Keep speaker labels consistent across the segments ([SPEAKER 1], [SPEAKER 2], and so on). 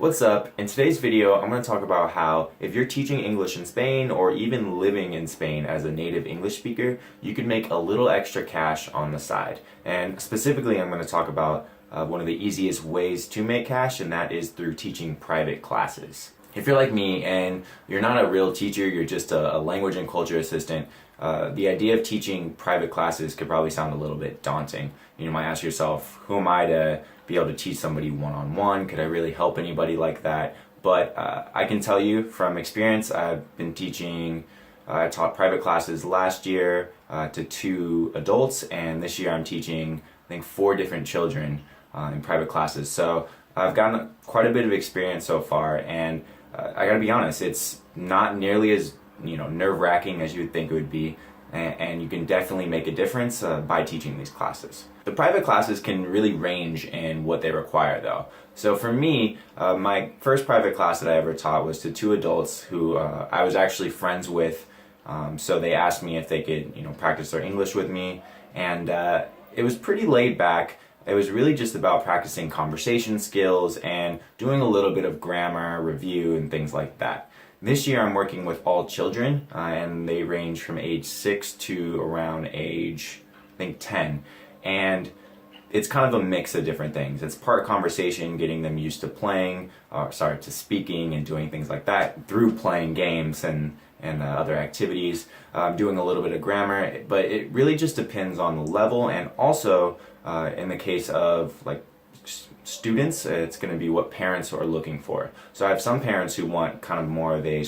[SPEAKER 1] What's up? In today's video, I'm going to talk about how if you're teaching English in Spain or even living in Spain as a native English speaker, you can make a little extra cash on the side. And specifically, I'm going to talk about one of the easiest ways to make cash, and that is through teaching private classes. If you're like me and you're not a real teacher, you're just a language and culture assistant, the idea of teaching private classes could probably sound a little bit daunting. You might ask yourself, who am I to be able to teach somebody one-on-one? Could I really help anybody like that? But I can tell you from experience, I've been teaching, I taught private classes last year to 2 adults, and this year I'm teaching, I think, 4 different children in private classes. So I've gotten quite a bit of experience so far, and I gotta be honest, it's not nearly as nerve-wracking as you would think it would be, and you can definitely make a difference by teaching these classes. The private classes can really range in what they require though. So for me, my first private class that I ever taught was to 2 adults who I was actually friends with, so they asked me if they could practice their English with me, and it was pretty laid back. It was really just about practicing conversation skills and doing a little bit of grammar, review, and things like that. This year I'm working with all children, and they range from age 6 to around age, I think, 10. And it's kind of a mix of different things. It's part conversation, getting them used to to speaking and doing things like that through playing games and other activities, doing a little bit of grammar, but it really just depends on the level, and also in the case of students, it's going to be what parents are looking for. So I have some parents who want kind of more of a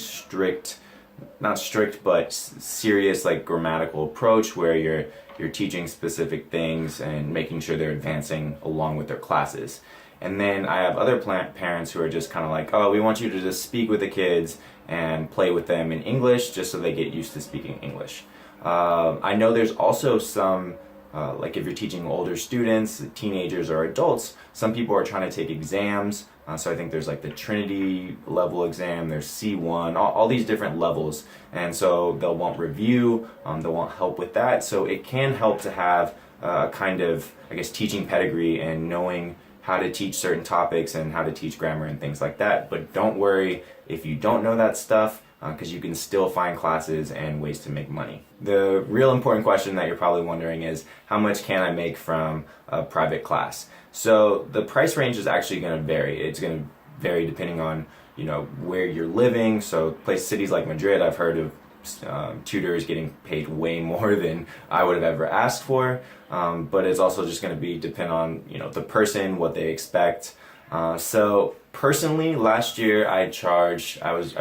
[SPEAKER 1] not strict, but serious grammatical approach where you're teaching specific things and making sure they're advancing along with their classes. And then I have other parents who are just kind of like, oh, we want you to just speak with the kids and play with them in English just so they get used to speaking English. I know there's also some, if you're teaching older students, teenagers or adults, some people are trying to take exams. So I think there's the Trinity level exam, there's C1, all these different levels. And so they'll want review, they'll want help with that. So it can help to have a kind of, teaching pedigree and knowing how to teach certain topics and how to teach grammar and things like that. But don't worry if you don't know that stuff, because you can still find classes and ways to make money. The real important question that you're probably wondering is, how much can I make from a private class? So the price range is actually going to vary. It's going to vary depending on where you're living. So cities like Madrid, I've heard of tutors getting paid way more than I would have ever asked for, but it's also just going to depend on the person, what they expect. So personally, last year I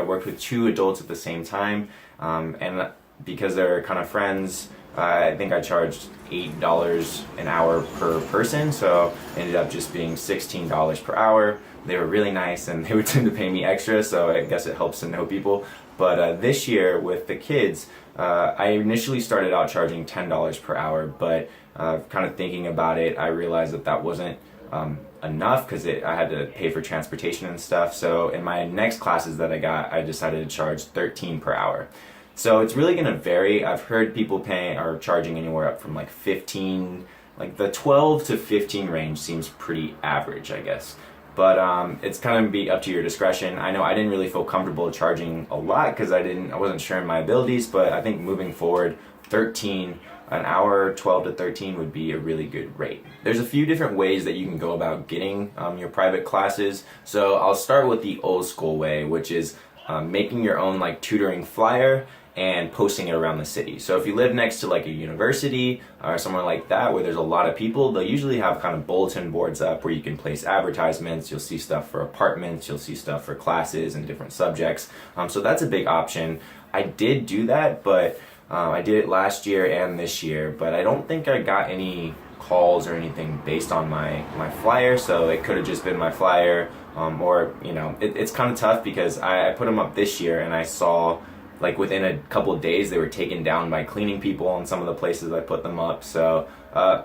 [SPEAKER 1] worked with 2 adults at the same time, and because they're kind of friends, I think I charged $8 an hour per person, so it ended up just being $16 per hour. They were really nice, and they would tend to pay me extra, so I guess it helps to know people. But this year with the kids, I initially started out charging $10 per hour, but kind of thinking about it, I realized that wasn't enough because I had to pay for transportation and stuff. So in my next classes that I got, I decided to charge $13 per hour. So it's really going to vary. I've heard people charging anywhere up from 15, the 12 to 15 range seems pretty average, I guess. But it's kind of be up to your discretion. I know I didn't really feel comfortable charging a lot because I wasn't sure in my abilities, but I think moving forward, 13 an hour, 12 to 13 would be a really good rate. There's a few different ways that you can go about getting your private classes. So I'll start with the old school way, which is making your own tutoring flyer and posting it around the city. So if you live next to a university or somewhere like that where there's a lot of people, they'll usually have kind of bulletin boards up where you can place advertisements. You'll see stuff for apartments, you'll see stuff for classes and different subjects. So that's a big option. I did do that, but I did it last year and this year, but I don't think I got any calls or anything based on my flyer, so it could have just been my flyer, or it's kind of tough because I put them up this year and I saw within a couple of days they were taken down by cleaning people in some of the places I put them up. So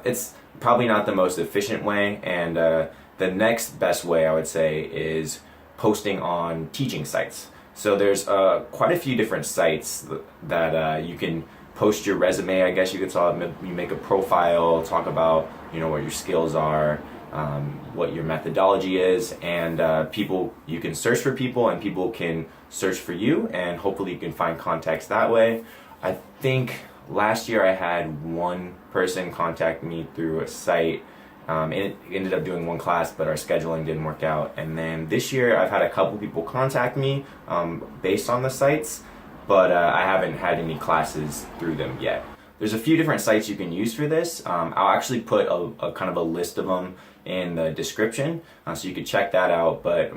[SPEAKER 1] it's probably not the most efficient way, and the next best way I would say is posting on teaching sites. So there's quite a few different sites that you can post your resume, I guess you could call it. You make a profile, talk about what your skills are, what your methodology is, and you can search for people and people can search for you, and hopefully you can find contacts that way. I think last year I had one person contact me through a site. It ended up doing one class, but our scheduling didn't work out. And then this year I've had a couple people contact me based on the sites, but I haven't had any classes through them yet. There's a few different sites you can use for this. I'll actually put a kind of a list of them in the description, so you can check that out. But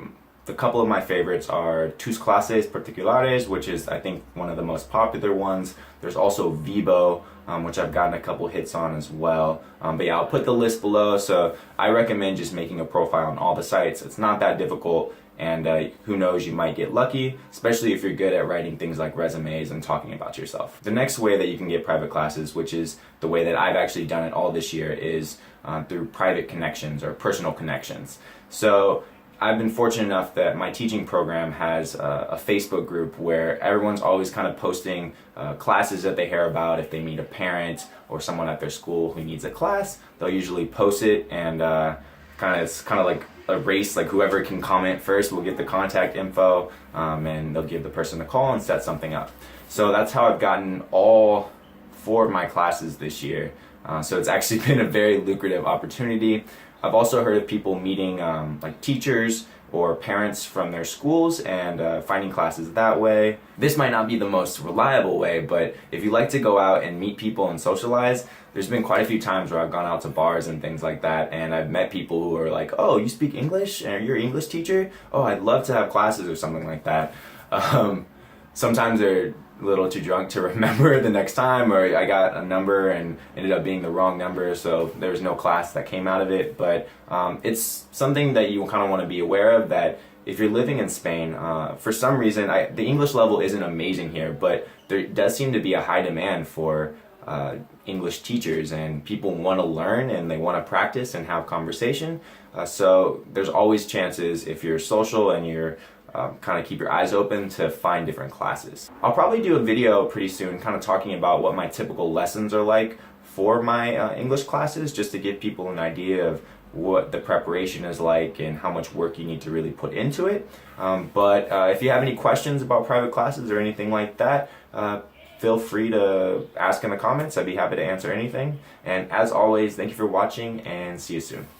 [SPEAKER 1] a couple of my favorites are Tus Clases Particulares, which is I think one of the most popular ones. There's also Vibo, which I've gotten a couple hits on as well. But yeah, I'll put the list below, so I recommend just making a profile on all the sites. It's not that difficult, and who knows, you might get lucky, especially if you're good at writing things like resumes and talking about yourself. The next way that you can get private classes, which is the way that I've actually done it all this year, is through private connections or personal connections. So I've been fortunate enough that my teaching program has a Facebook group where everyone's always kind of posting classes that they hear about. If they meet a parent or someone at their school who needs a class, they'll usually post it, and it's kind of like a race, like whoever can comment first will get the contact info, and they'll give the person a call and set something up. So that's how I've gotten all 4 of my classes this year. So it's actually been a very lucrative opportunity. I've also heard of people meeting like teachers or parents from their schools and finding classes that way. This might not be the most reliable way, but if you like to go out and meet people and socialize, there's been quite a few times where I've gone out to bars and things like that, and I've met people who are like, oh, you speak English and you're an English teacher? Oh, I'd love to have classes or something like that. Sometimes they're a little too drunk to remember the next time, or I got a number and ended up being the wrong number, so there was no class that came out of it. But it's something that you kind of want to be aware of, that if you're living in Spain, for some reason, the English level isn't amazing here, but there does seem to be a high demand for English teachers, and people want to learn and they want to practice and have conversation. So there's always chances, if you're social and you're kind of keep your eyes open, to find different classes. I'll probably do a video pretty soon kind of talking about what my typical lessons are like for my English classes, just to give people an idea of what the preparation is like and how much work you need to really put into it. But if you have any questions about private classes or anything like that, feel free to ask in the comments. I'd be happy to answer anything. And as always, thank you for watching, and see you soon.